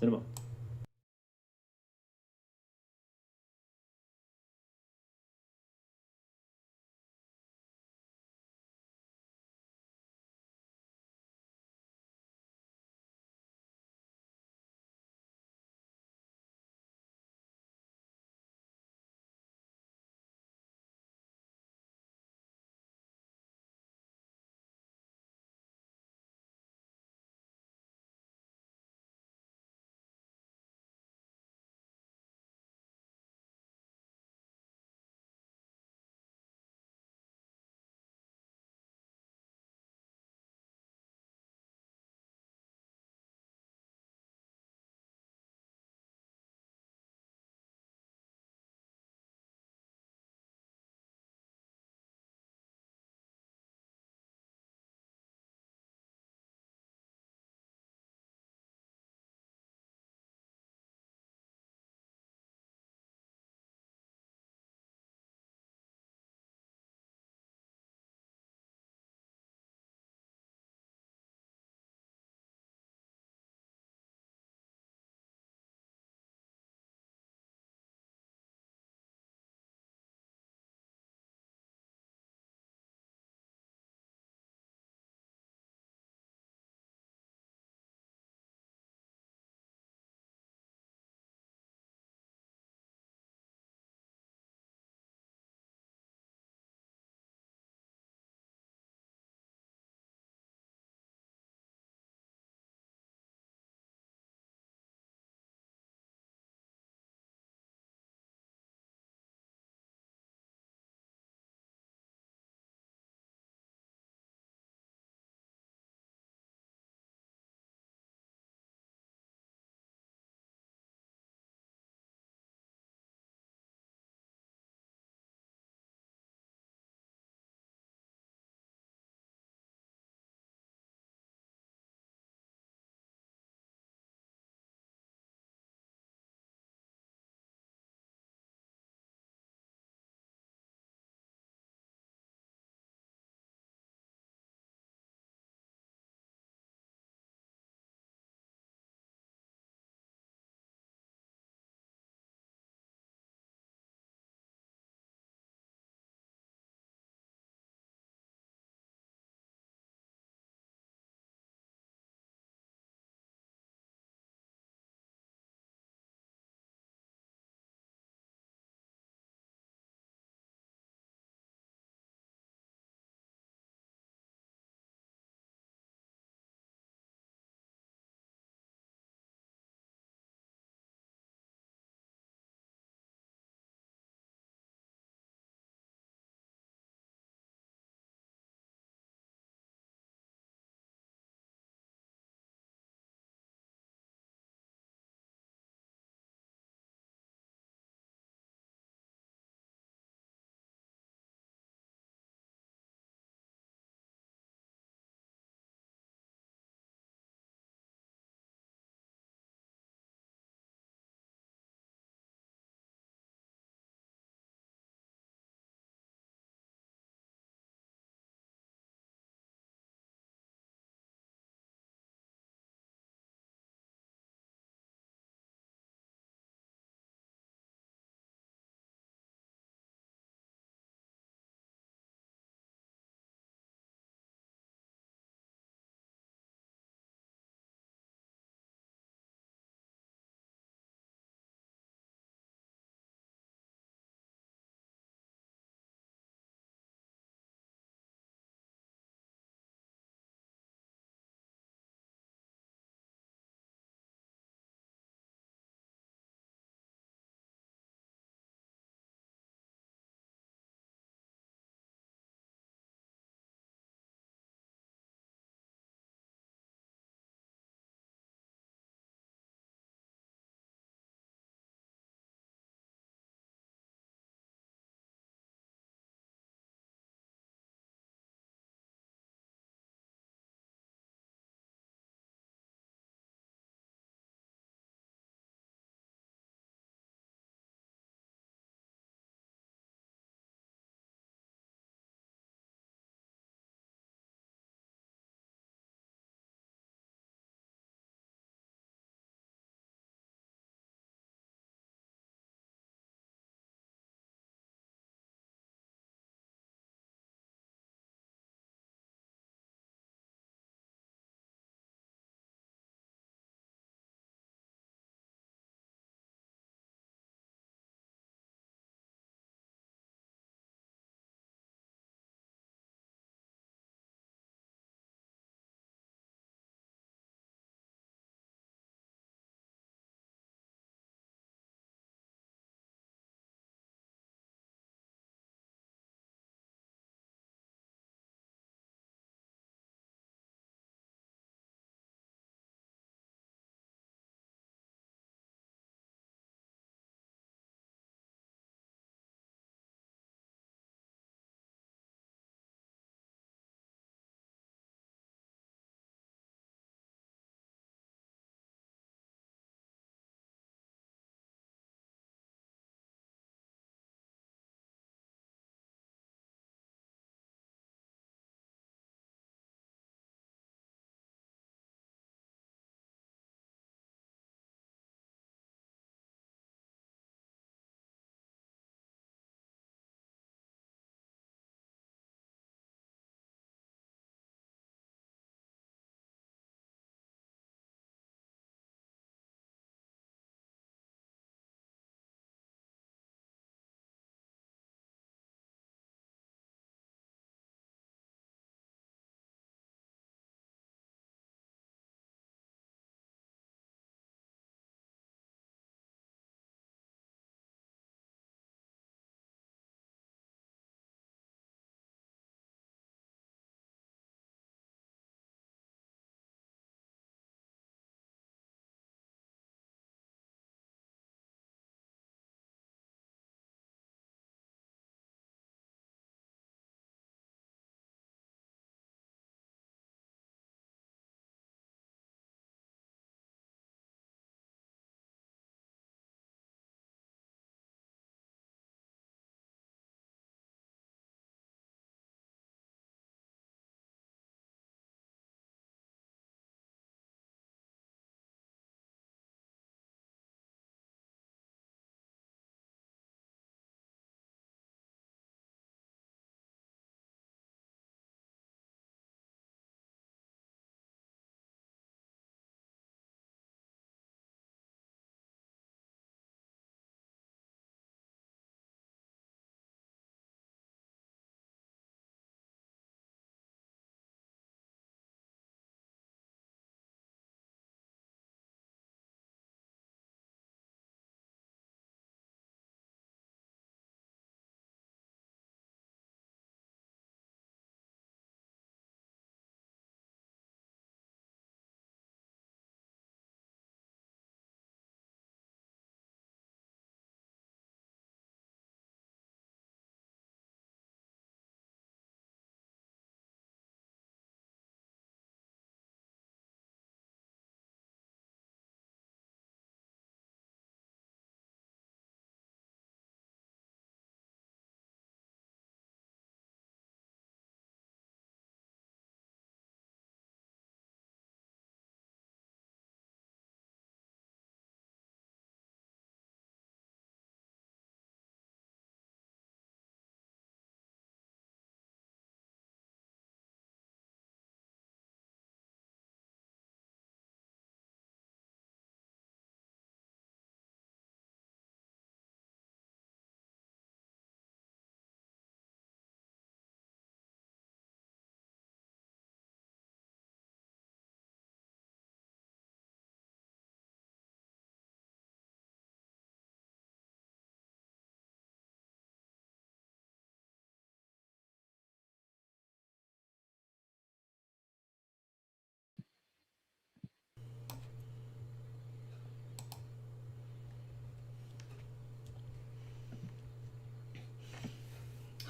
Cinema.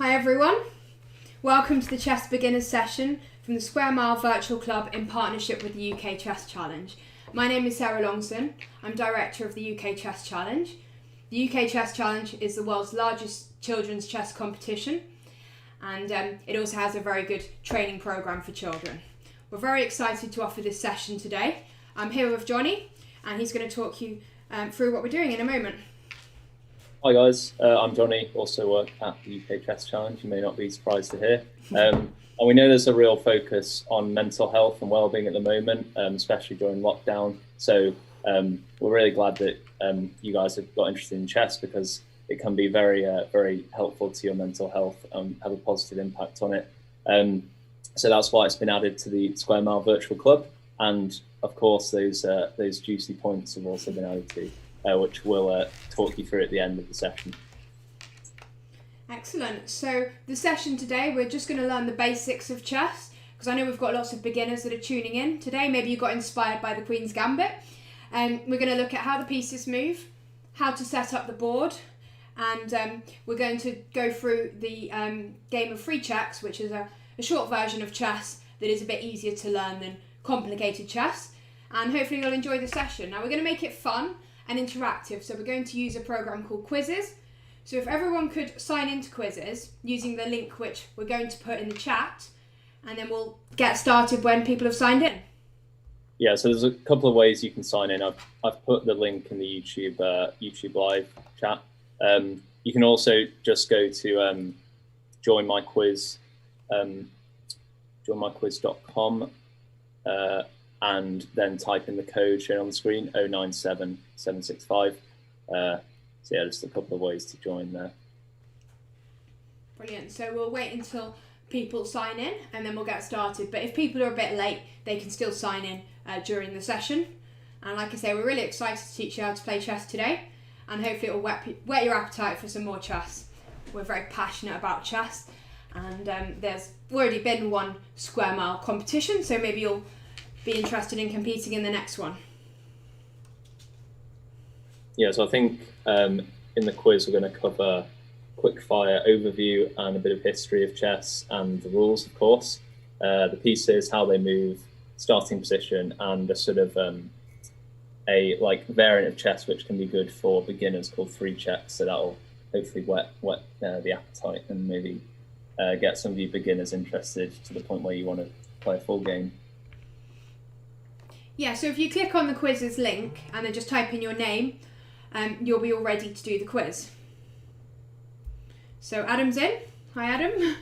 Hi everyone, welcome to the Chess Beginners session from the Square Mile Virtual Club in partnership with the UK Chess Challenge. My name is Sarah Longson, I'm Director of the UK Chess Challenge. The UK Chess Challenge is the world's largest children's chess competition, and it also has a very good training programme for children. We're very excited to offer this session today. I'm here with Johnny and he's going to talk you through what we're doing in a moment. Hi guys, I'm Johnny, also work at the UK Chess Challenge, you may not be surprised to hear. And we know there's a real focus on mental health and wellbeing at the moment, especially during lockdown. So we're really glad that you guys have got interested in chess because it can be very, very helpful to your mental health and have a positive impact on it. So that's why it's been added to the Square Mile Virtual Club. And of course, those juicy points have also been added to. Which we'll talk you through at the end of the session. Excellent. So the session today, we're just going to learn the basics of chess, because I know we've got lots of beginners that are tuning in today. Maybe you got inspired by the Queen's Gambit. We're going to look at how the pieces move, how to set up the board, and we're going to go through the game of free checks, which is a short version of chess that is a bit easier to learn than complicated chess. And hopefully you'll enjoy the session. Now we're going to make it fun and interactive, so we're going to use a program called Quizzes. So if everyone could sign into Quizzes using the link which we're going to put in the chat, and then we'll get started when people have signed in. Yeah, so there's a couple of ways you can sign in. I've put the link in the YouTube live chat. You can also just go to join my quiz, joinmyquiz.com, and then type in the code shown on the screen, 097765. So yeah, just a couple of ways to join there. Brilliant. So we'll wait until people sign in and then we'll get started. But if people are a bit late, they can still sign in during the session. And like I say, we're really excited to teach you how to play chess today. And hopefully it will whet your appetite for some more chess. We're very passionate about chess. And there's already been one Square Mile competition, so maybe you'll be interested in competing in the next one. Yeah, so I think in the quiz we're going to cover quick fire overview and a bit of history of chess and the rules, of course, the pieces, how they move, starting position, and a sort of a variant of chess which can be good for beginners called free checks. So that'll hopefully whet the appetite and maybe get some of you beginners interested to the point where you want to play a full game. Yeah, so if you click on the quizzes link and then just type in your name, you'll be all ready to do the quiz. So Adam's in. Hi Adam.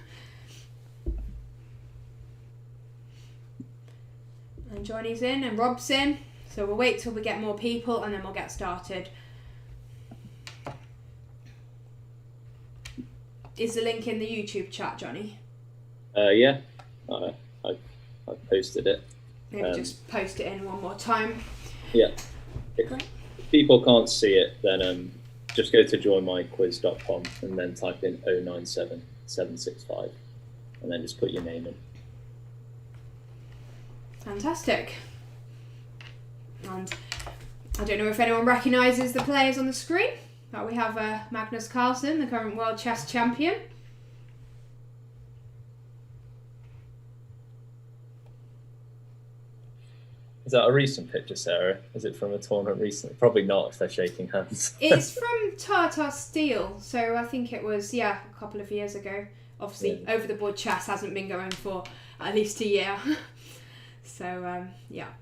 And Johnny's in and Rob's in. So we'll wait till we get more people and then we'll get started. Is the link in the YouTube chat, Johnny? Yeah, I've posted it. Maybe just post it in one more time. Yeah. If people can't see it, then just go to joinmyquiz.com and then type in 097765 and then just put your name in. Fantastic. And I don't know if anyone recognises the players on the screen, but we have Magnus Carlsen, the current world chess champion. Is that a recent picture, Sarah? Is it from a tournament recently? Probably not if they're shaking hands. It's from Tartar Steel, so I think it was, a couple of years ago. Obviously, over the board chess hasn't been going for at least a year. So, yeah.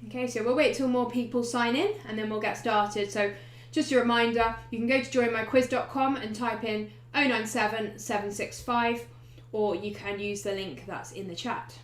Okay, so we'll wait till more people sign in and then we'll get started. So just a reminder, you can go to joinmyquiz.com and type in 097765, or you can use the link that's in the chat.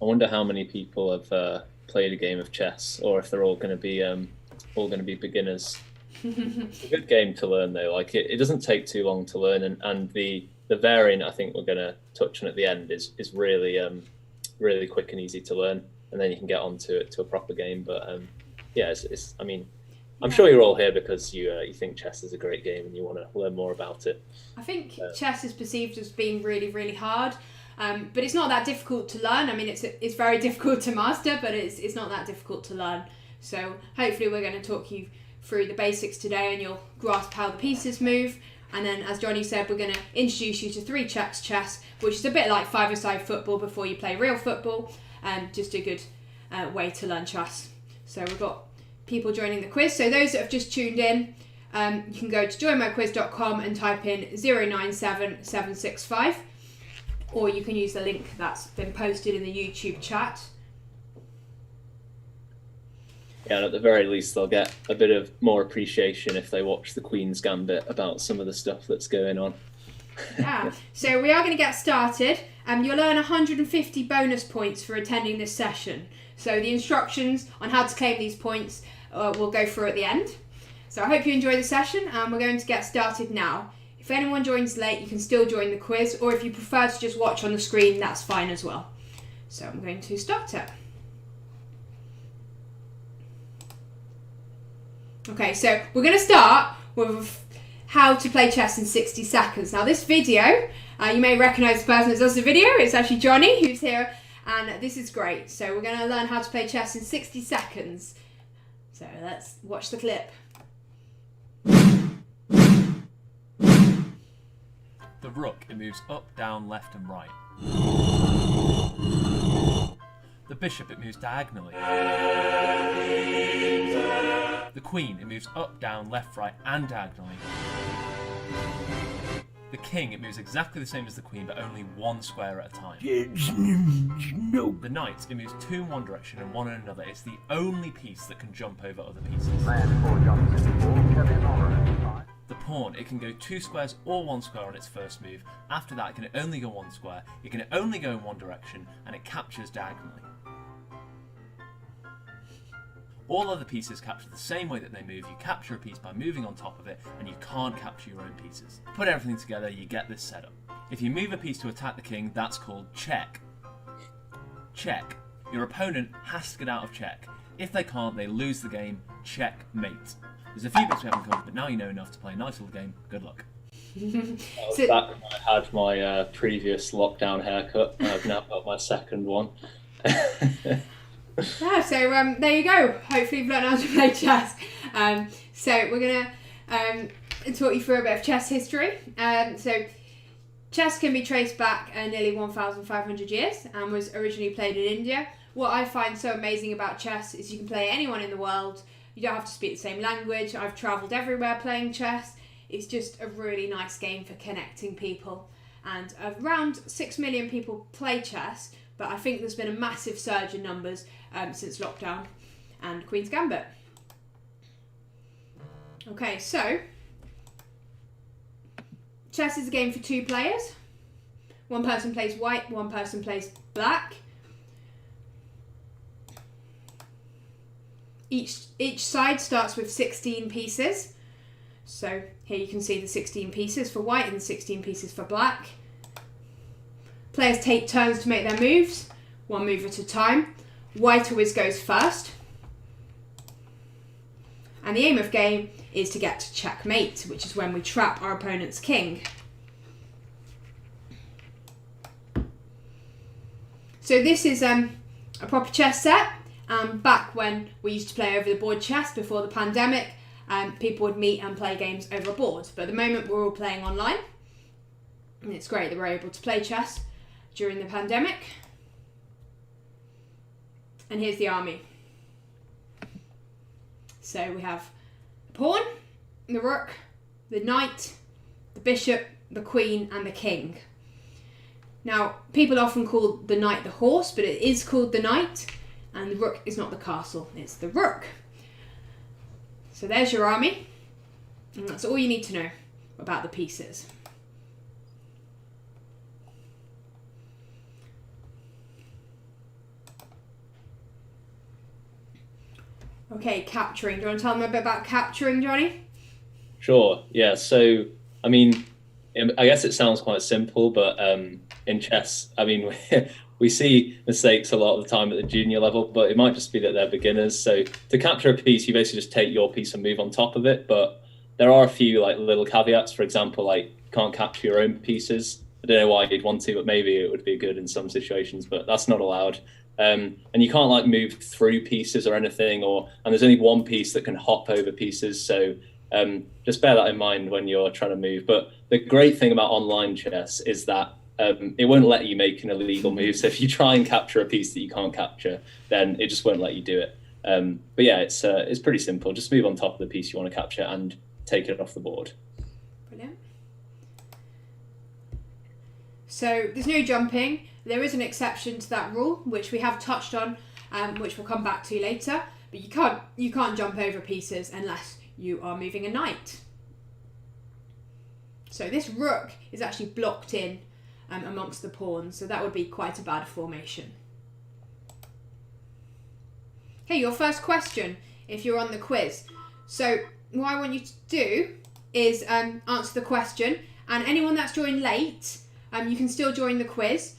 I wonder how many people have played a game of chess, or if they're all going to be beginners. It's a good game to learn though. Like it doesn't take too long to learn, and the variant I think we're going to touch on at the end is really really quick and easy to learn, and then you can get on to a proper game. But yeah, I mean, I'm sure you're all here because you think chess is a great game and you want to learn more about it. I think chess is perceived as being really, really hard, but it's not that difficult to learn. I mean, it's very difficult to master, but it's not that difficult to learn. So hopefully we're going to talk you through the basics today and you'll grasp how the pieces move. And then, as Johnny said, we're going to introduce you to 3 checks chess, which is a bit like 5-a-side football before you play real football, and just a good way to learn chess. So we've got people joining the quiz. So those that have just tuned in, you can go to joinmyquiz.com and type in 097765, or you can use the link that's been posted in the YouTube chat. Yeah, and at the very least, they'll get a bit of more appreciation if they watch the Queen's Gambit about some of the stuff that's going on. Yeah, so we are going to get started. You'll earn 150 bonus points for attending this session. So the instructions on how to claim these points we'll go through at the end. So I hope you enjoy the session, and we're going to get started now. If anyone joins late, you can still join the quiz, or if you prefer to just watch on the screen, that's fine as well. So I'm going to start it. Okay, so we're going to start with how to play chess in 60 seconds. Now this video, you may recognise the person that does the video. It's actually Johnny who's here, and this is great. So we're going to learn how to play chess in 60 seconds. So let's watch the clip. The rook, it moves up, down, left and right. The bishop, it moves diagonally. The queen, it moves up, down, left, right and diagonally. The king, it moves exactly the same as the queen, but only 1 square at a time. The knight, it moves 2 in one direction and 1 in another. It's the only piece that can jump over other pieces. The pawn, it can go 2 squares or 1 square on its first move. After that, it can only go 1 square, it can only go in one direction, and it captures diagonally. All other pieces capture the same way that they move. You capture a piece by moving on top of it, and you can't capture your own pieces. Put everything together, you get this setup. If you move a piece to attack the king, that's called check. Check. Your opponent has to get out of check. If they can't, they lose the game. Checkmate. There's a few bits we haven't covered, but now you know enough to play a nice little game. Good luck. That was back when I had my previous lockdown haircut. I've now got my second one. Yeah, so there you go. Hopefully you've learned how to play chess. So we're going to talk you through a bit of chess history. So chess can be traced back nearly 1,500 years and was originally played in India. What I find so amazing about chess is you can play anyone in the world. You don't have to speak the same language. I've travelled everywhere playing chess. It's just a really nice game for connecting people. And around 6 million people play chess, but I think there's been a massive surge in numbers since lockdown and Queen's Gambit. Okay, so chess is a game for 2 players. One person plays white, one person plays black. Each side starts with 16 pieces. So here you can see the 16 pieces for white and the 16 pieces for black. Players take turns to make their moves, 1 move at a time. White always goes first. And the aim of game is to get to checkmate, which is when we trap our opponent's king. So this is a proper chess set. Back when we used to play over the board chess before the pandemic, people would meet and play games over a board. But at the moment we're all playing online. And it's great that we're able to play chess during the pandemic. And here's the army. So we have the pawn, the rook, the knight, the bishop, the queen and the king. Now, people often call the knight the horse, but it is called the knight, and the rook is not the castle, it's the rook. So there's your army, and that's all you need to know about the pieces. Okay, capturing. Do you want to tell them a bit about capturing, Johnny? Sure, yeah. So, I mean, I guess it sounds quite simple, but in chess, I mean, we see mistakes a lot of the time at the junior level, but it might just be that they're beginners. So to capture a piece, you basically just take your piece and move on top of it. But there are a few like little caveats. For example, like you can't capture your own pieces. I don't know why you'd want to, but maybe it would be good in some situations, but that's not allowed. And you can't like move through pieces or anything, and there's only one piece that can hop over pieces. So just bear that in mind when you're trying to move. But the great thing about online chess is that it won't let you make an illegal move. So if you try and capture a piece that you can't capture, then it just won't let you do it. But yeah, it's pretty simple. Just move on top of the piece you want to capture and take it off the board. Brilliant. So there's no jumping. There is an exception to that rule, which we have touched on, which we'll come back to later. But you can't jump over pieces unless you are moving a knight. So this rook is actually blocked in amongst the pawns, so that would be quite a bad formation. Okay, your first question, if you're on the quiz. So what I want you to do is answer the question, and anyone that's joined late, you can still join the quiz.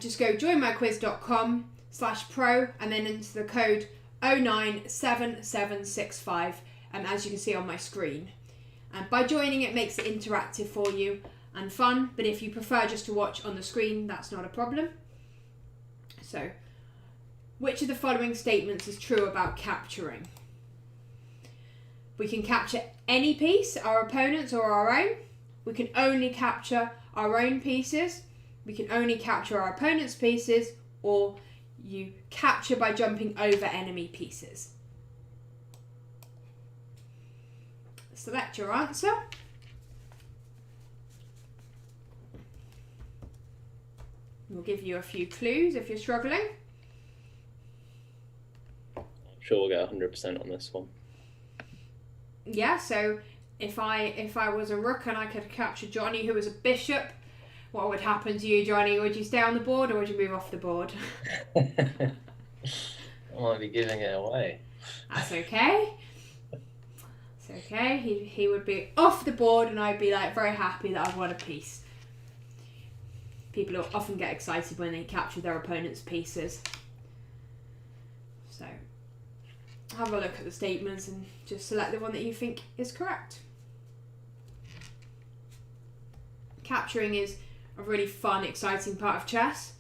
Just go joinmyquiz.com/pro and then enter the code 097765, as you can see on my screen. By joining, it makes it interactive for you and fun, but if you prefer just to watch on the screen, that's not a problem. So, which of the following statements is true about capturing? We can capture any piece, our opponent's or our own. We can only capture our own pieces. We can only capture our opponent's pieces, or you capture by jumping over enemy pieces. Select your answer. We'll give you a few clues if you're struggling. I'm sure we'll get 100% on this one. Yeah, so if I was a rook and I could capture Johnny, who was a bishop, what would happen to you, Johnny? Would you stay on the board or would you move off the board? I might be giving it away. That's okay. It's okay. He would be off the board and I'd be like very happy that I've won a piece. People often get excited when they capture their opponent's pieces. So have a look at the statements and just select the one that you think is correct. Capturing is a really fun, exciting part of chess.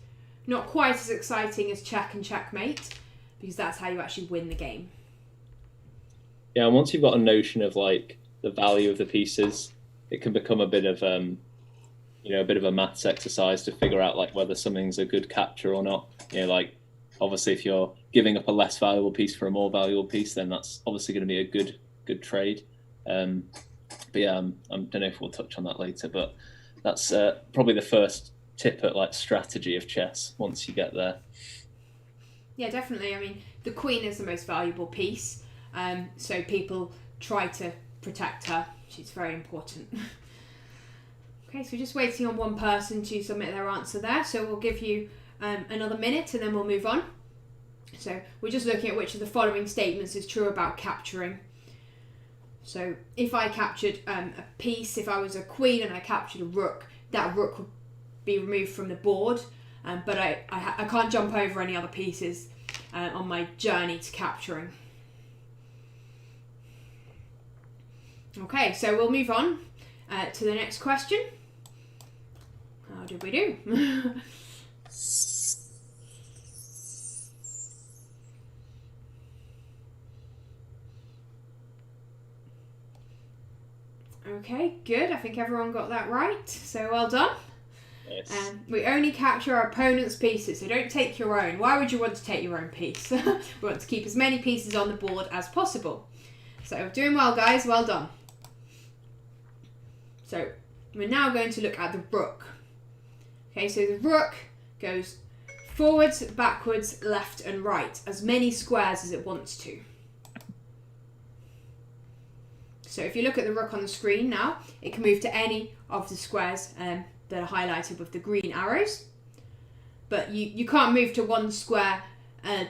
Not quite as exciting as check and checkmate, because that's how you actually win the game. Yeah, and once you've got a notion of like the value of the pieces, it can become a bit of a bit of a maths exercise to figure out like whether something's a good capture or not. Like obviously if you're giving up a less valuable piece for a more valuable piece, then that's obviously going to be a good trade. But yeah, I don't know if we'll touch on that later, but that's probably the first tip at like strategy of chess once you get there. Yeah, definitely. I mean, the queen is the most valuable piece, so people try to protect her. She's very important. Okay, so we're just waiting on one person to submit their answer there, so we'll give you another minute and then we'll move on. So we're just looking at which of the following statements is true about capturing. So if I captured a piece, if I was a queen and I captured a rook, that rook would be removed from the board, but I can't jump over any other pieces on my journey to capturing. Okay, so we'll move on to the next question. How did we do? Okay, good. I think everyone got that right. So well done. Nice. We only capture our opponent's pieces, so don't take your own. Why would you want to take your own piece? We want to keep as many pieces on the board as possible. So doing well, guys. Well done. So we're now going to look at the rook. Okay, so the rook goes forwards, backwards, left and right, as many squares as it wants to. So if you look at the rook on the screen now, it can move to any of the squares that are highlighted with the green arrows. But you can't move to one square,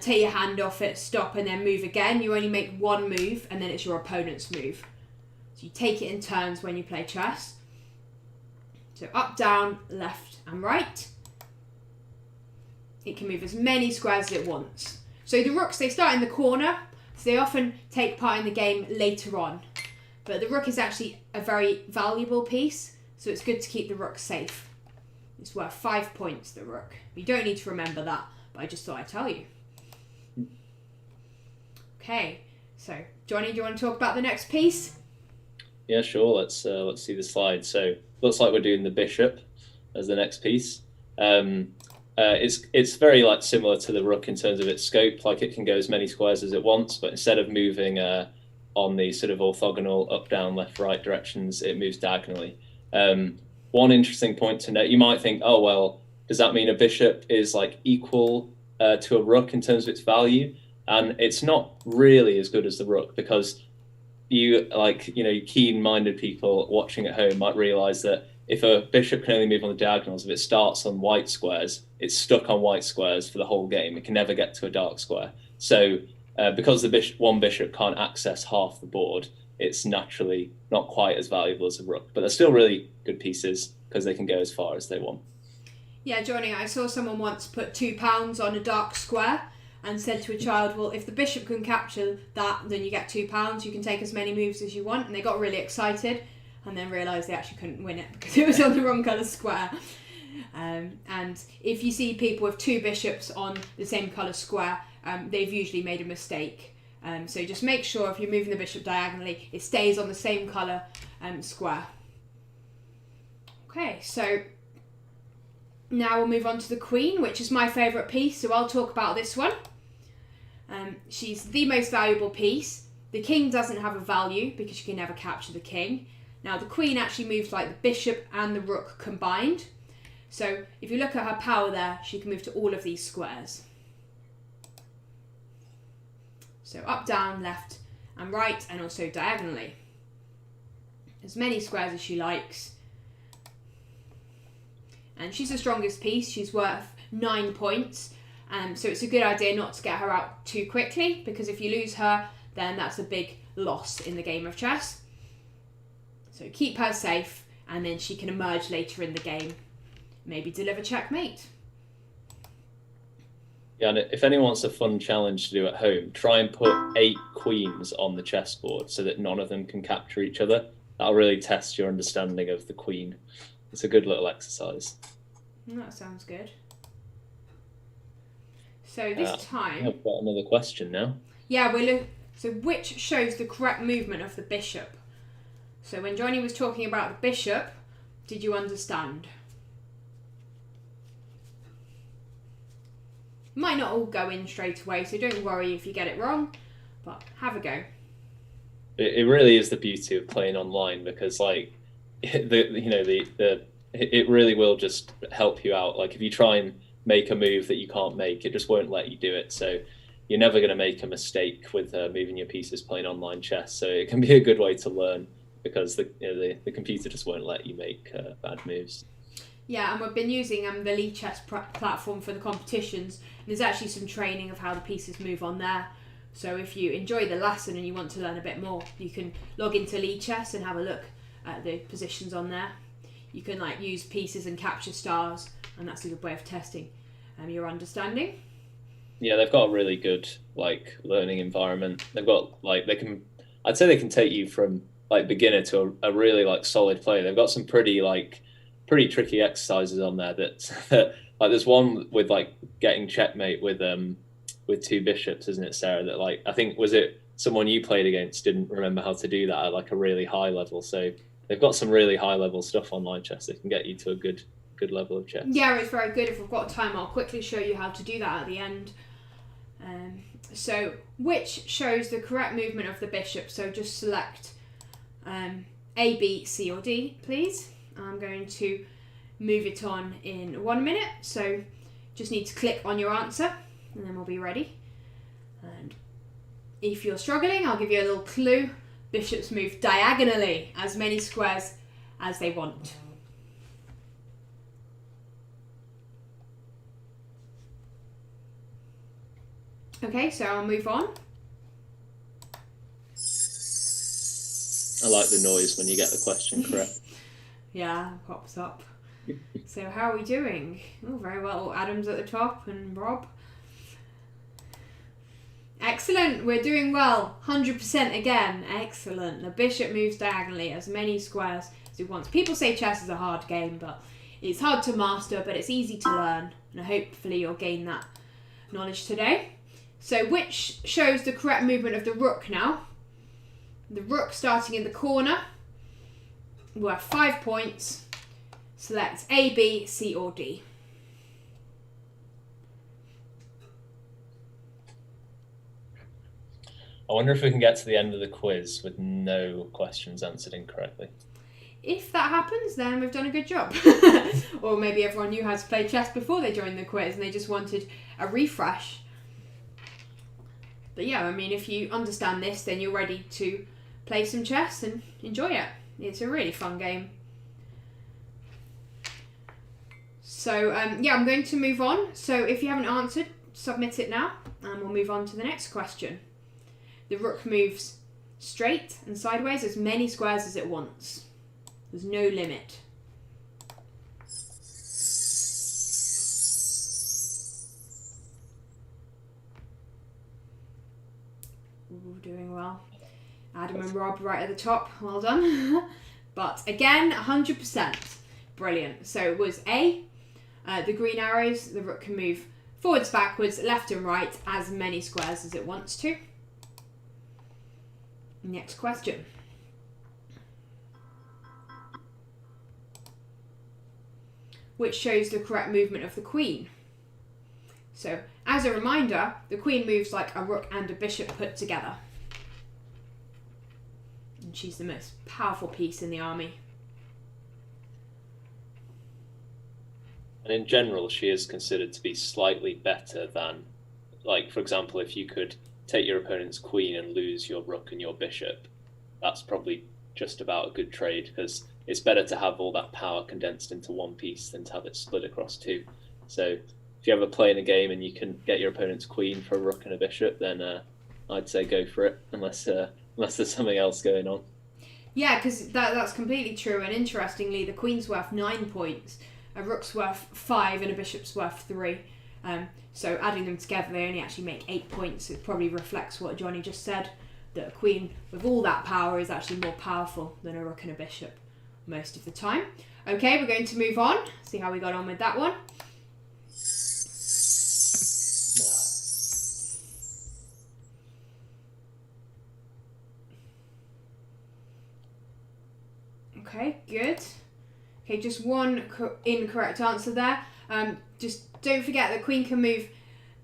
take your hand off it, stop and then move again. You only make one move and then it's your opponent's move. So you take it in turns when you play chess. So up, down, left and right. it can move as many squares as it wants. So the rooks, they start in the corner, so they often take part in the game later on. But the rook is actually a very valuable piece, so it's good to keep the rook safe. It's worth 5 points, the rook. You don't need to remember that, but I just thought I'd tell you. Okay, so Johnny, do you want to talk about the next piece? Yeah, sure. Let's see the slide. So looks like we're doing the bishop as the next piece. It's very like similar to the rook in terms of its scope. Like it can go as many squares as it wants, but instead of moving on the sort of orthogonal up, down, left, right directions, it moves diagonally. One interesting point to note: you might think, oh well, does that mean a bishop is like equal to a rook in terms of its value? And it's not really as good as the rook, because keen-minded people watching at home might realize that if a bishop can only move on the diagonals, if it starts on white squares, it's stuck on white squares for the whole game. It can never get to a dark square. So because the one bishop can't access half the board, it's naturally not quite as valuable as a rook. But they're still really good pieces because they can go as far as they want. Yeah, Johnny, I saw someone once put £2 on a dark square and said to a child, well, if the bishop can capture that, then you get £2. You can take as many moves as you want. And they got really excited and then realised they actually couldn't win it because it was on the wrong colour square. And if you see people with 2 bishops on the same colour square, they've usually made a mistake. So just make sure if you're moving the bishop diagonally, it stays on the same colour square. Okay, so now we'll move on to the queen, which is my favourite piece, so I'll talk about this one. She's the most valuable piece. The king doesn't have a value because you can never capture the king. Now the queen actually moves like the bishop and the rook combined. So if you look at her power there, she can move to all of these squares. So up, down, left and right, and also diagonally. As many squares as she likes. And she's the strongest piece. She's worth 9 points. So it's a good idea not to get her out too quickly, because if you lose her, then that's a big loss in the game of chess. So keep her safe, and then she can emerge later in the game. Maybe deliver checkmate. Yeah, and if anyone wants a fun challenge to do at home, try and put 8 queens on the chessboard so that none of them can capture each other. That'll really test your understanding of the queen. It's a good little exercise. That sounds good. So this time... I've got another question now. Yeah, so which shows the correct movement of the bishop? So when Johnny was talking about the bishop, did you understand? Might not all go in straight away, so don't worry if you get it wrong, but have a go. It really is the beauty of playing online, because like it really will just help you out. Like if you try and make a move that you can't make, it just won't let you do it. So you're never going to make a mistake with moving your pieces playing online chess. So it can be a good way to learn, because the computer just won't let you make bad moves. Yeah, and we've been using the Lee Chess platform for the competitions. There's actually some training of how the pieces move on there. So if you enjoy the lesson and you want to learn a bit more, you can log into Lee Chess and have a look at the positions on there. You can use pieces and capture stars, and that's a good way of testing your understanding. Yeah, they've got a really good learning environment. They've got I'd say they can take you from beginner to a really solid player. They've got some pretty tricky exercises on there that there's one with getting checkmate with 2 bishops, isn't it, Sarah? That I think, was it someone you played against didn't remember how to do that at a really high level. So they've got some really high level stuff online chess that can get you to a good level of chess. Yeah, it's very good. If we've got time, I'll quickly show you how to do that at the end. So which shows the correct movement of the bishop? So just select A, B, C or D, please. I'm going to move it on in 1 minute. So just need to click on your answer and then we'll be ready. And if you're struggling, I'll give you a little clue. Bishops move diagonally, as many squares as they want. Okay, so I'll move on. I like the noise when you get the question correct. Yeah, it pops up. So how are we doing? Oh, very well. Adam's at the top and Rob. Excellent. We're doing well. 100% again. Excellent. The bishop moves diagonally as many squares as it wants. People say chess is a hard game, but it's hard to master, but it's easy to learn. And hopefully you'll gain that knowledge today. So which shows the correct movement of the rook now? The rook starting in the corner. We'll have 5 points. Select A, B, C or D. I wonder if we can get to the end of the quiz with no questions answered incorrectly. If that happens, then we've done a good job. Or maybe everyone knew how to play chess before they joined the quiz and they just wanted a refresh. But yeah, I mean, if you understand this, then you're ready to play some chess and enjoy it. It's a really fun game. So, yeah, I'm going to move on. So if you haven't answered, submit it now, and we'll move on to the next question. The rook moves straight and sideways as many squares as it wants. There's no limit. Ooh, doing well. Adam and Rob right at the top. Well done. But again, 100%. Brilliant. So it was A. The green arrows, the rook can move forwards, backwards, left and right as many squares as it wants to. Next question. Which shows the correct movement of the queen. So, as a reminder, the queen moves like a rook and a bishop put together. And she's the most powerful piece in the army. And in general, she is considered to be slightly better than, like, for example, if you could take your opponent's queen and lose your rook and your bishop, that's probably just about a good trade, because it's better to have all that power condensed into one piece than to have it split across two. So if you ever play in a game and you can get your opponent's queen for a rook and a bishop, then I'd say go for it, unless there's something else going on. Yeah, because that's completely true. And interestingly, the queen's worth 9 points, a rook's worth 5, and a bishop's worth 3. So adding them together, they only actually make 8 points. It probably reflects what Johnny just said, that a queen with all that power is actually more powerful than a rook and a bishop most of the time. Okay, we're going to move on. See how we got on with that one. Okay, good. Okay, just one incorrect answer there. Just don't forget the queen can move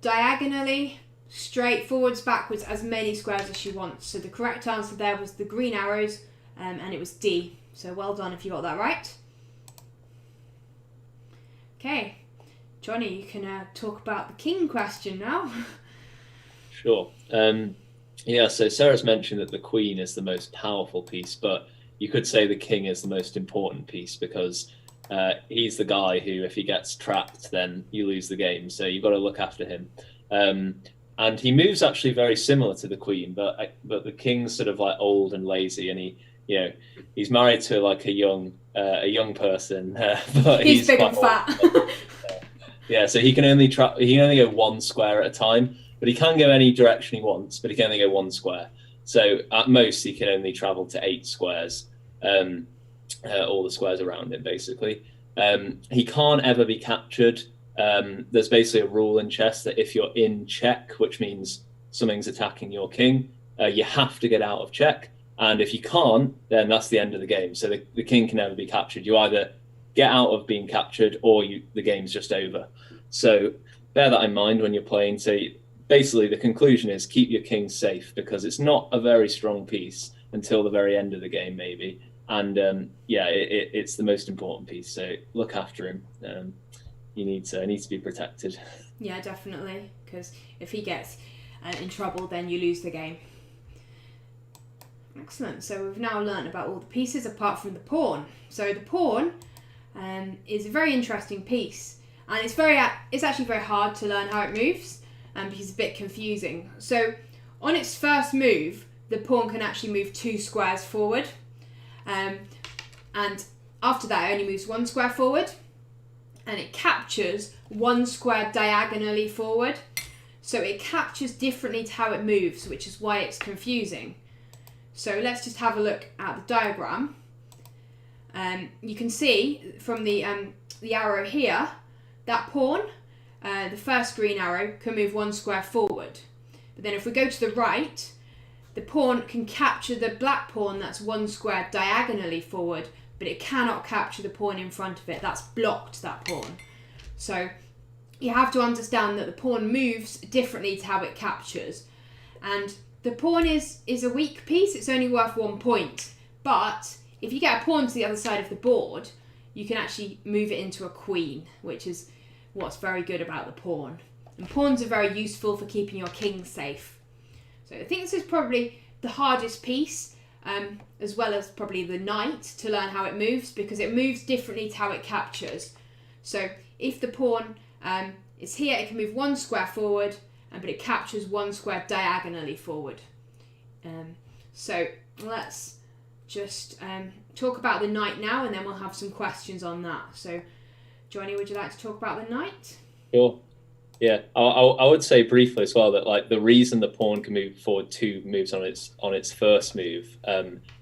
diagonally, straight, forwards, backwards, as many squares as she wants. So the correct answer there was the green arrows, and it was D. So well done if you got that right. Okay, Johnny, you can talk about the king question now. Sure. Yeah, so Sarah's mentioned that the queen is the most powerful piece, but you could say the king is the most important piece, because he's the guy who, if he gets trapped, then you lose the game. So you've got to look after him. And he moves actually very similar to the queen, but the king's sort of like old and lazy, and he's married to like a young person, but he's big and fat. Yeah, so he can only go one square at a time, but he can go any direction he wants, but he can only go one square. So at most he can only travel to 8 squares, all the squares around him basically. He can't ever be captured. There's basically a rule in chess that if you're in check, which means something's attacking your king, you have to get out of check. And if you can't, then that's the end of the game. So the king can never be captured. You either get out of being captured or the game's just over. So bear that in mind when you're playing. So basically the conclusion is keep your king safe, because it's not a very strong piece until the very end of the game maybe. And it's the most important piece. So look after him. He needs to be protected. Yeah, definitely, because if he gets in trouble, then you lose the game. Excellent. So we've now learnt about all the pieces apart from the pawn. So the pawn is a very interesting piece, and it's actually very hard to learn how it moves, because it's a bit confusing. So on its first move, the pawn can actually move 2 squares forward, and after that it only moves 1 square forward. and it captures one square diagonally forward. So it captures differently to how it moves, which is why it's confusing. So let's just have a look at the diagram. You can see from the arrow here, that pawn, the first green arrow, can move one square forward. But then if we go to the right, the pawn can capture the black pawn that's one square diagonally forward, but it cannot capture the pawn in front of it. That's blocked, that pawn. So you have to understand that the pawn moves differently to how it captures. And the pawn is a weak piece, it's only worth 1 point. But if you get a pawn to the other side of the board, you can actually move it into a queen, which is what's very good about the pawn. And pawns are very useful for keeping your king safe. So I think this is probably the hardest piece, as well as probably the knight, to learn how it moves, because it moves differently to how it captures. So if the pawn is here, it can move one square forward, but it captures one square diagonally forward. So let's just talk about the knight now, and then we'll have some questions on that. So Johnny, would you like to talk about the knight? Sure. Yeah, I would say briefly as well that like the reason the pawn can move forward 2 moves on its first move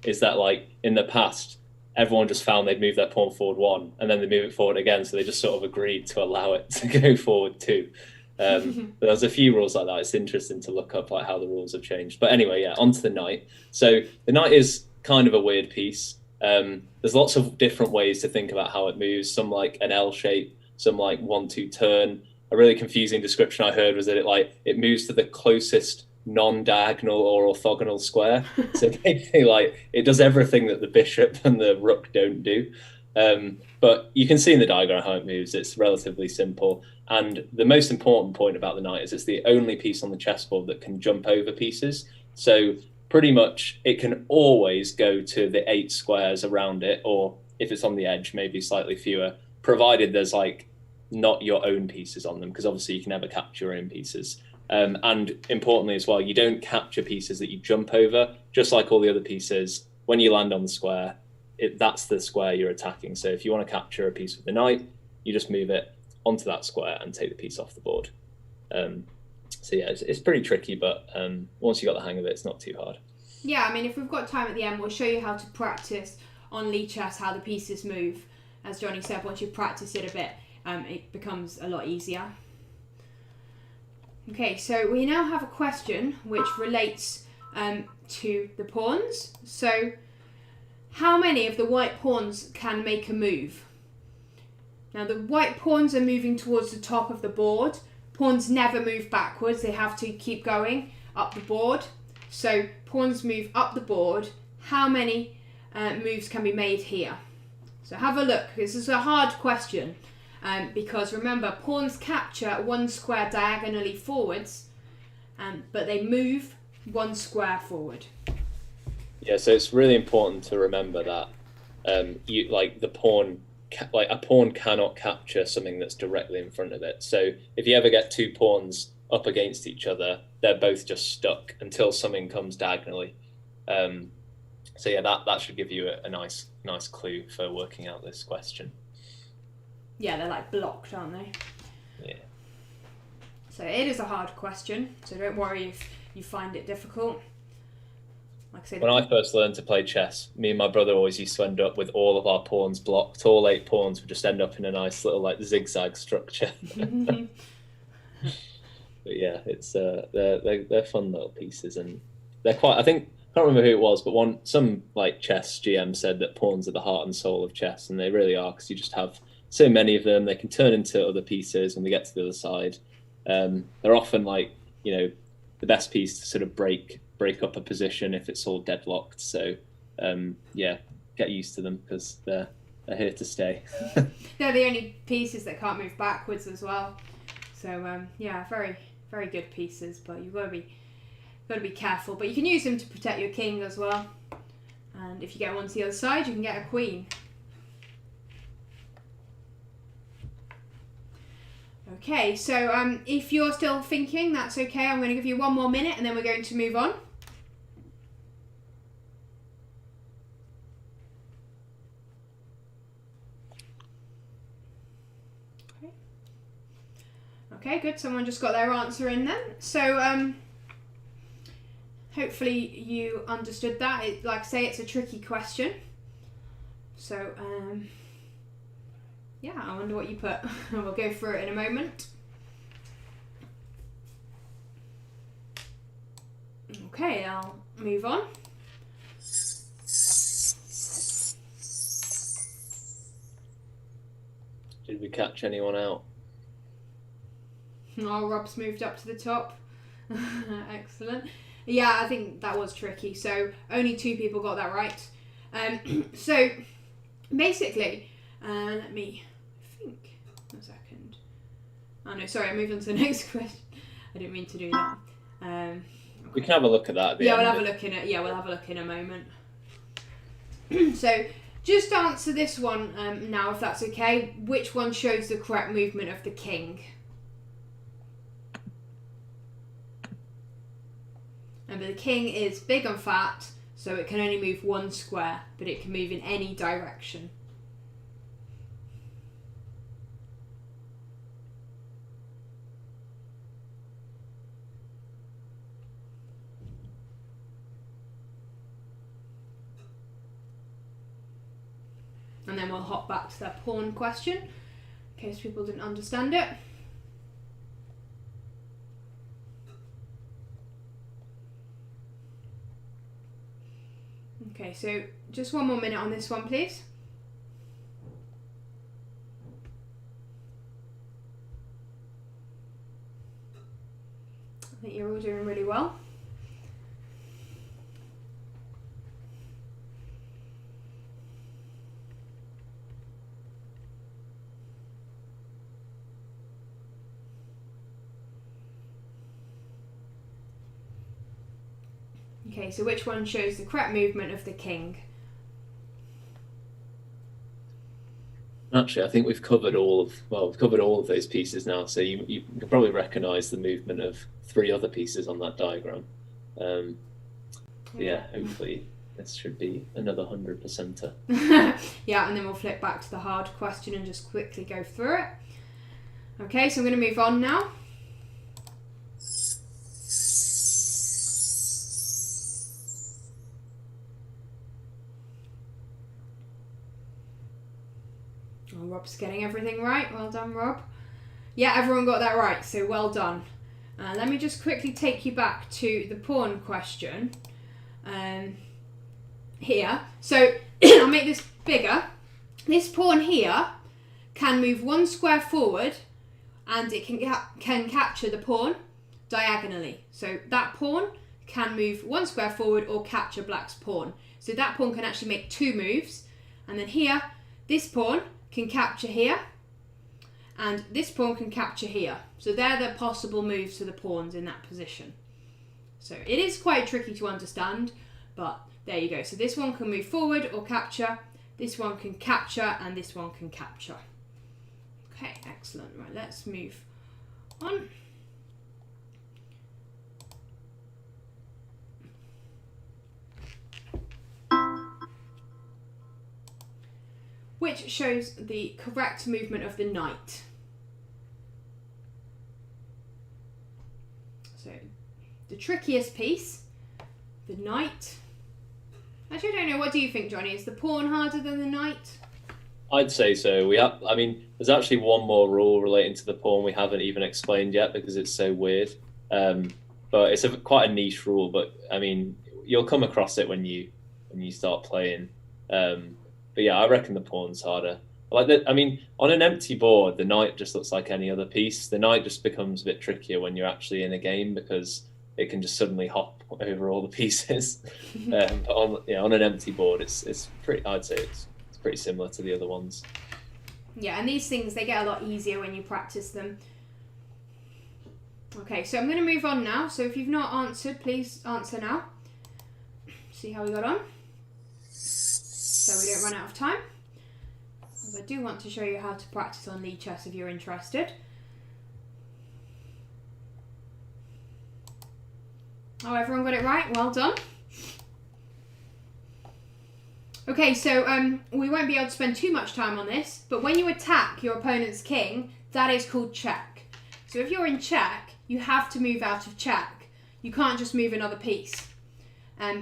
is that like in the past everyone just found they'd move their pawn forward 1 and then they move it forward again, so they just sort of agreed to allow it to go forward 2. But there's a few rules like that. It's interesting to look up like how the rules have changed. But anyway, yeah, onto the knight. So the knight is kind of a weird piece. There's lots of different ways to think about how it moves. Some like an L shape, some like 1-2 turn. A really confusing description I heard was that it moves to the closest non-diagonal or orthogonal square. So basically, like it does everything that the bishop and the rook don't do. But you can see in the diagram how it moves. It's relatively simple. And the most important point about the knight is it's the only piece on the chessboard that can jump over pieces. So pretty much it can always go to the 8 squares around it, or if it's on the edge, maybe slightly fewer, provided there's like not your own pieces on them, because obviously you can never capture your own pieces. And importantly as well, you don't capture pieces that you jump over. Just like all the other pieces, when you land on the square, that's the square you're attacking. So if you want to capture a piece with the knight, you just move it onto that square and take the piece off the board. So yeah, it's pretty tricky, but once you got the hang of it, it's not too hard. Yeah, I mean, if we've got time at the end, we'll show you how to practice on Lichess how the pieces move. As Johnny said, once you practice it a bit, it becomes a lot easier. Okay, so we now have a question which relates to the pawns. So, how many of the white pawns can make a move? Now, the white pawns are moving towards the top of the board. Pawns never move backwards, they have to keep going up the board. So, pawns move up the board. How many moves can be made here? So, have a look. This is a hard question. Because remember, pawns capture one square diagonally forwards, but they move one square forward. Yeah, so it's really important to remember that a pawn cannot capture something that's directly in front of it. So if you ever get 2 pawns up against each other, they're both just stuck until something comes diagonally. So yeah, that should give you a nice clue for working out this question. Yeah, they're like blocked, aren't they? Yeah. So it is a hard question, so don't worry if you find it difficult. Like I said, when I first learned to play chess, me and my brother always used to end up with all of our pawns blocked. All 8 pawns would just end up in a nice little like zigzag structure. But yeah, it's they're fun little pieces, and they're quite. I can't remember who it was, but some like chess GM said that pawns are the heart and soul of chess, and they really are, because you just have so many of them. They can turn into other pieces when they get to the other side. They're often like, the best piece to sort of break up a position if it's all deadlocked. So yeah, get used to them, because they're here to stay. They're the only pieces that can't move backwards as well. So yeah, very, very good pieces, but you've got to be careful. But you can use them to protect your king as well. And if you get one to the other side, you can get a queen. Okay, so if you're still thinking, that's okay. I'm going to give you 1 more minute and then we're going to move on. Okay, good. Someone just got their answer in then. So hopefully you understood that. Like I say, it's a tricky question. So yeah, I wonder what you put. We'll go through it in a moment. Okay, I'll move on. Did we catch anyone out? Oh, Rob's moved up to the top. Excellent. Yeah, I think that was tricky. So only 2 people got that right. So basically, let me think a second. Oh no, sorry, I moved on to the next question. I didn't mean to do that. We can have a look at that at the yeah, end. we'll have a look in it. Yeah, we'll have a look in a moment. So just answer this one now, if that's okay. Which one shows the correct movement of the king? Remember, the king is big and fat, so it can only move 1 square, but it can move in any direction. And then we'll hop back to that pawn question, in case people didn't understand it. Okay, so just 1 more minute on this one, please. I think you're all doing really well. Okay, so which one shows the correct movement of the king? Actually, I think we've covered all of those pieces now. So you can probably recognise the movement of 3 other pieces on that diagram. Yeah, hopefully this should be another 100%er. Yeah, and then we'll flip back to the hard question and just quickly go through it. Okay, so I'm going to move on now. Oh, Rob's getting everything right. Well done, Rob. Yeah, everyone got that right, so well done. Let me just quickly take you back to the pawn question here. So I'll make this bigger. This pawn here can move 1 square forward, and it can capture the pawn diagonally. So that pawn can move 1 square forward or capture black's pawn. So that pawn can actually make 2 moves. And then here, this pawn can capture here, and this pawn can capture here. So they're the possible moves for the pawns in that position. So it is quite tricky to understand, but there you go. So this one can move forward or capture, this one can capture, and this one can capture. Okay, excellent. Right, let's move on. Which shows the correct movement of the knight. So, the trickiest piece, the knight. Actually, I don't know. What do you think, Johnny? Is the pawn harder than the knight? I'd say so. I mean, there's actually one more rule relating to the pawn we haven't even explained yet because it's so weird. But it's quite a niche rule. But I mean, you'll come across it when you start playing. But yeah, I reckon the pawn's harder. I mean, on an empty board, the knight just looks like any other piece. The knight just becomes a bit trickier when you're actually in a game because it can just suddenly hop over all the pieces. But on an empty board, it's pretty. I'd say it's pretty similar to the other ones. Yeah, and these things, they get a lot easier when you practice them. Okay, so I'm going to move on now. So if you've not answered, please answer now. See how we got on. So we don't run out of time. As I do want to show you how to practice on Lead Chess if you're interested. Oh, everyone got it right? Well done. Okay, so we won't be able to spend too much time on this, but when you attack your opponent's king, that is called check. So if you're in check, you have to move out of check. You can't just move another piece.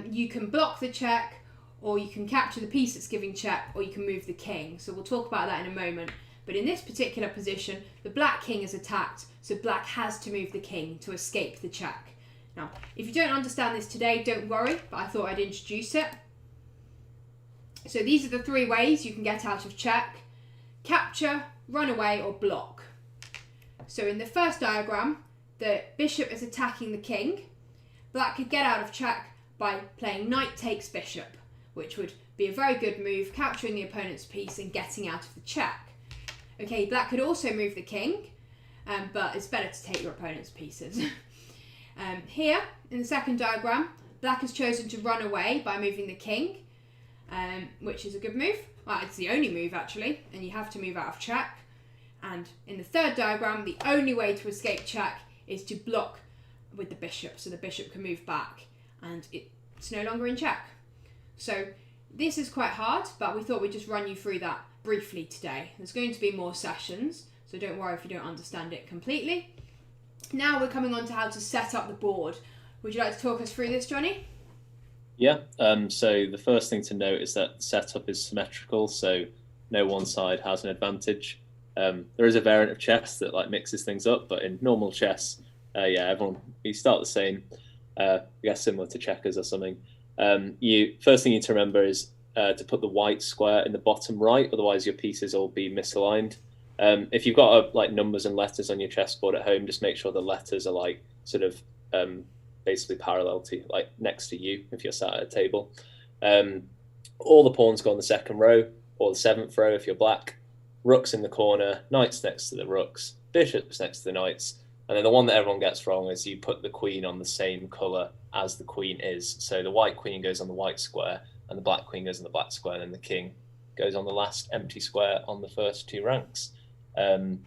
You can block the check, or you can capture the piece that's giving check, or you can move the king. So we'll talk about that in a moment. But in this particular position, the black king is attacked, so black has to move the king to escape the check. Now, if you don't understand this today, don't worry, but I thought I'd introduce it. So these are the 3 ways you can get out of check: capture, run away, or block. So in the first diagram, the bishop is attacking the king. Black could get out of check by playing knight takes bishop, which would be a very good move, capturing the opponent's piece and getting out of the check. Okay, black could also move the king, but it's better to take your opponent's pieces. Here, in the second diagram, black has chosen to run away by moving the king, which is a good move. Well, it's the only move, actually, and you have to move out of check. And in the third diagram, the only way to escape check is to block with the bishop, so the bishop can move back, and it's no longer in check. So this is quite hard, but we thought we'd just run you through that briefly today. There's going to be more sessions, so don't worry if you don't understand it completely. Now we're coming on to how to set up the board. Would you like to talk us through this, Johnny? Yeah, so the first thing to note is that the setup is symmetrical, so no one side has an advantage. There is a variant of chess that like mixes things up, but in normal chess, you start the same. I guess similar to checkers or something. First thing you need to remember is to put the white square in the bottom right, otherwise your pieces will be misaligned. If you've got like numbers and letters on your chessboard at home, just make sure the letters are like sort of basically parallel to, like, next to you if you're sat at a table. All the pawns go on the second row or the 7th row if you're black. Rooks in the corner, knights next to the rooks, bishops next to the knights. And then the one that everyone gets wrong is you put the queen on the same colour as the queen is. So the white queen goes on the white square and the black queen goes on the black square, and then the king goes on the last empty square on the first 2 ranks. I'm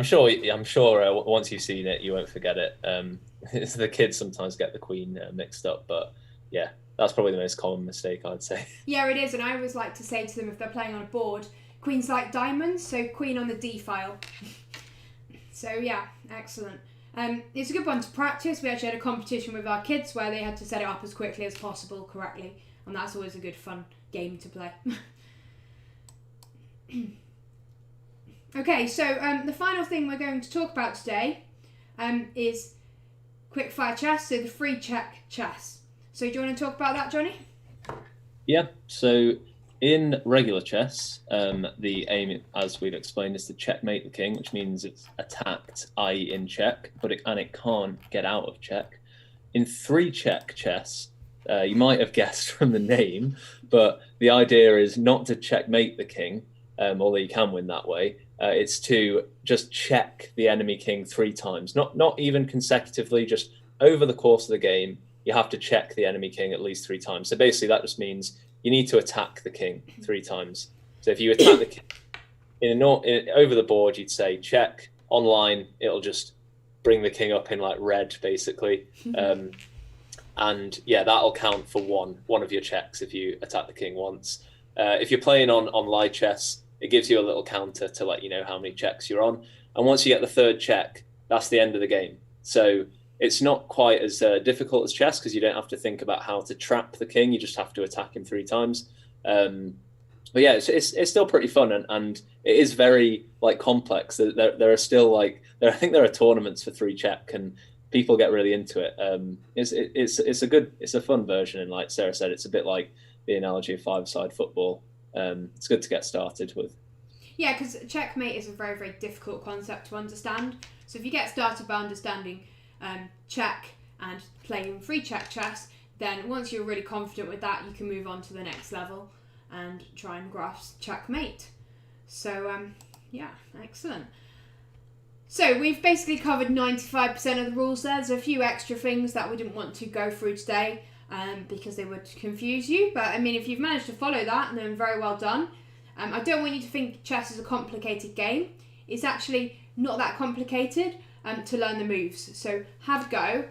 sure once you've seen it, you won't forget it. The kids sometimes get the queen mixed up, but yeah, that's probably the most common mistake, I'd say. Yeah, it is, and I always like to say to them if they're playing on a board, queen's like diamonds, so queen on the D file. So yeah, excellent. It's a good one to practice. We actually had a competition with our kids where they had to set it up as quickly as possible correctly, and that's always a good fun game to play. Okay, so the final thing we're going to talk about today is quickfire chess, so the free check chess. So do you want to talk about that, Johnny? Yeah, so in regular chess, the aim, as we've explained, is to checkmate the king, which means it's attacked, i.e. in check, and it can't get out of check. In free check chess, you might have guessed from the name, but the idea is not to checkmate the king, although you can win that way. It's to just check the enemy king 3 times, not even consecutively, just over the course of the game. You have to check the enemy king at least 3 times. So basically that just means you need to attack the king 3 times. So if you attack the king over the board, you'd say check. Online, it'll just bring the king up in like red, basically. And yeah, that'll count for one of your checks if you attack the king once. If you're playing on live chess, it gives you a little counter to let you know how many checks you're on. And once you get the 3rd check, that's the end of the game. So it's not quite as difficult as chess because you don't have to think about how to trap the king. You just have to attack him 3 times. But yeah, it's still pretty fun, and it is very like complex. There are still I think there are tournaments for 3 check, and people get really into it. It's a fun version, and like Sarah said, it's a bit like the analogy of 5-side football. It's good to get started with. Yeah, because checkmate is a very, very difficult concept to understand. So if you get started by understanding check and playing free check chess, then once you're really confident with that, you can move on to the next level and try and grasp checkmate. So yeah, excellent. So we've basically covered 95% of the rules there. There's a few extra things that we didn't want to go through today because they would confuse you. But I mean, if you've managed to follow that, then very well done. I don't want you to think chess is a complicated game. It's actually not that complicated to learn the moves. So have a go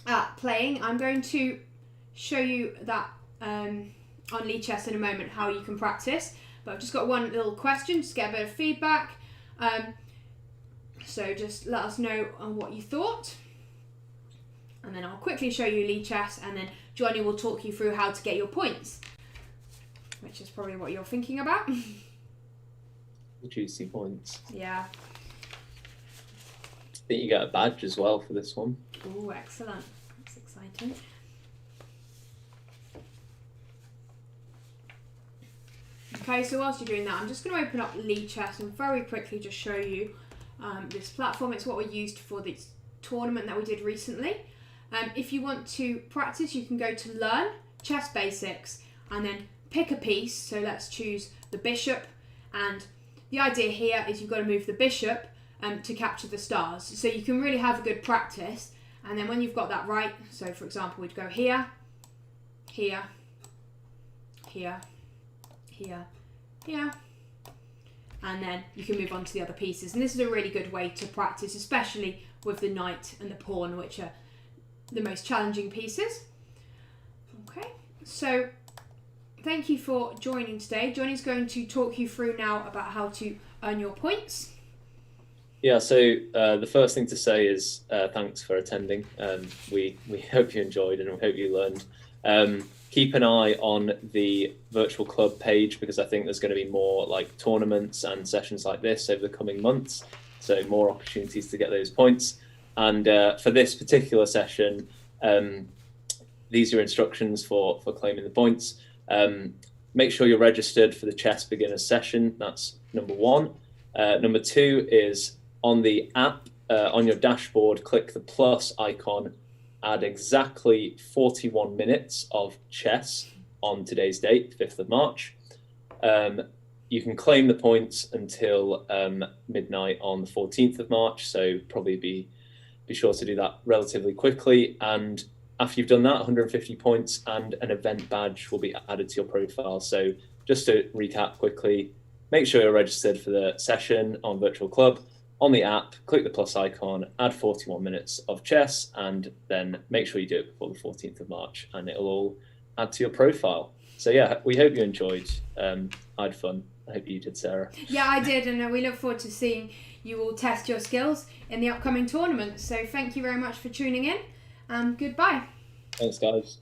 at playing. I'm going to show you that on Lead Chess in a moment, how you can practice. But I've just got one little question, just to get a bit of feedback. So just let us know on what you thought. And then I'll quickly show you Lee Chess, and then Johnny will talk you through how to get your points, which is probably what you're thinking about. Juicy points. Yeah. I think you get a badge as well for this one. Oh, excellent. That's exciting. Okay, so whilst you're doing that, I'm just going to open up Lee Chess and very quickly just show you this platform. It's what we used for this tournament that we did recently. If you want to practice, you can go to Learn, Chess Basics, and then pick a piece. So let's choose the bishop, and the idea here is you've got to move the bishop to capture the stars. So you can really have a good practice, and then when you've got that right, so for example, we'd go here, here, here, here, here, and then you can move on to the other pieces. And this is a really good way to practice, especially with the knight and the pawn, which are the most challenging pieces. Okay, so thank you for joining today. Johnny's going to talk you through now about how to earn your points. Yeah, so the first thing to say is thanks for attending. We hope you enjoyed and we hope you learned. Keep an eye on the virtual club page, because I think there's going to be more like tournaments and sessions like this over the coming months. So more opportunities to get those points. And for this particular session, these are your instructions for claiming the points. Make sure you're registered for the Chess Beginners session. That's number one. Number two is on the app, on your dashboard, click the plus icon, add exactly 41 minutes of chess on today's date, 5th of March. You can claim the points until midnight on the 14th of March, so probably be sure to do that relatively quickly. And after you've done that, 150 points and an event badge will be added to your profile. So just to recap quickly, make sure you're registered for the session on Virtual Club. On the app, click the plus icon, add 41 minutes of chess, and then make sure you do it before the 14th of March, and it'll all add to your profile. So yeah, we hope you enjoyed. I had fun. I hope you did, Sarah. Yeah, I did, and we look forward to seeing you all test your skills in the upcoming tournament. So thank you very much for tuning in, and goodbye. Thanks, guys.